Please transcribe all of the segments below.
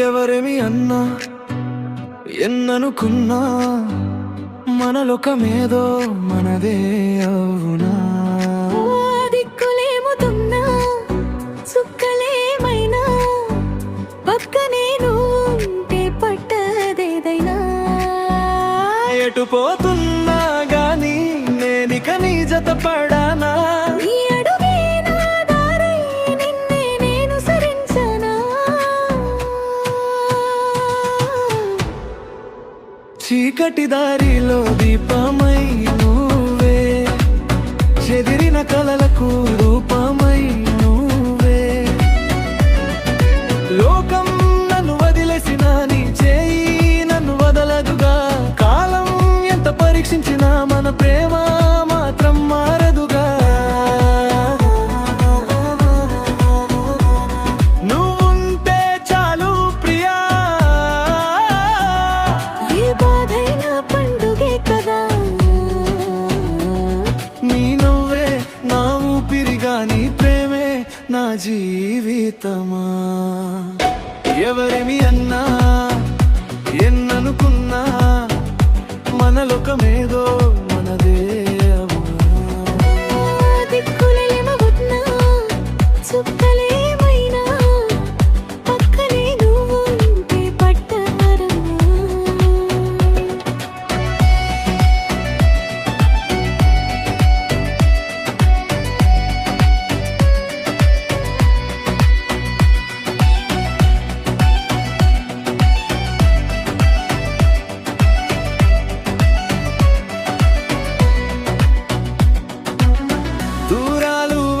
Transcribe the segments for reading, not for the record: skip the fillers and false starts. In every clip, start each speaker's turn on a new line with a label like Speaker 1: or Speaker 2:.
Speaker 1: ఎవరేమి అన్నా ఎన్ననుకున్నా మన లోకమేదో మనదే అవునా.
Speaker 2: దిక్కులేముతున్నా సుక్కలేమైనా పక్కనే నువ్వుంటే పట్టదేదైనా.
Speaker 1: ఎటు పోతున్నా గాని నేనిక నీ జత పడానా. చీకటి దారిలో దీపమై నువ్వే, చెదిరిన కలలకు రూపమై నువ్వే. లోకం నన్ను వదిలేసిన నీ చేయి నన్ను వదలదుగా. కాలం ఎంత పరీక్షించినా మన ప్రేమ మాత్రం మారదుగా. నువ్వుంటే చాలు ప్రియా, నీ నువ్వే నా ఊపిరిగా, నీ ప్రేమే నా జీవితమా. ఎవరేమి అన్నా ఎన్ననుకున్నా మన లోకమేదో మనదే అవునా.
Speaker 2: దిక్కులేమవుతున్నా సుక్కలేమైనా పక్కనే నువ్వుంటే పట్టరమా.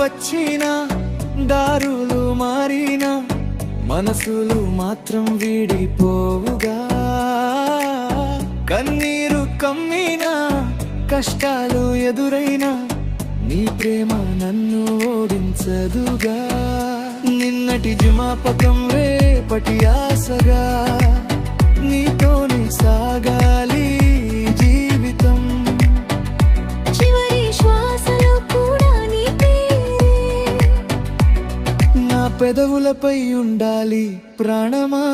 Speaker 1: వచ్చినా దారులు మారినా మనసులు మాత్రం వీడిపోవుగా. కన్నీరు కమ్మినా కష్టాలు ఎదురైనా నీ ప్రేమ నన్ను ఓడించదుగా. నిన్నటి జ్ఞాపకం రేపటి ఆశగా, నీతోనే సాగాలి జీవితం.
Speaker 2: చివరి శ్వాసలో కూడా నీ పేరే
Speaker 1: నా పెదవులపై ఉండాలి ప్రాణమా.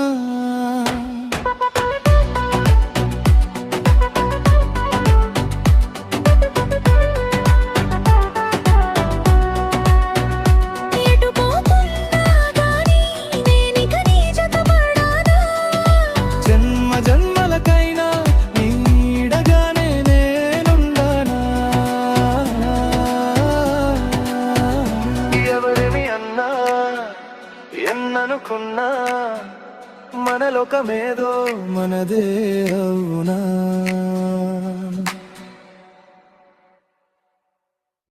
Speaker 1: జన్మ జన్మలకైనా నీడగానే నేనుండనా. ఎవరేమి అన్నా ఎన్ననుకున్నా మన లోకమేదో మనదే అవునా.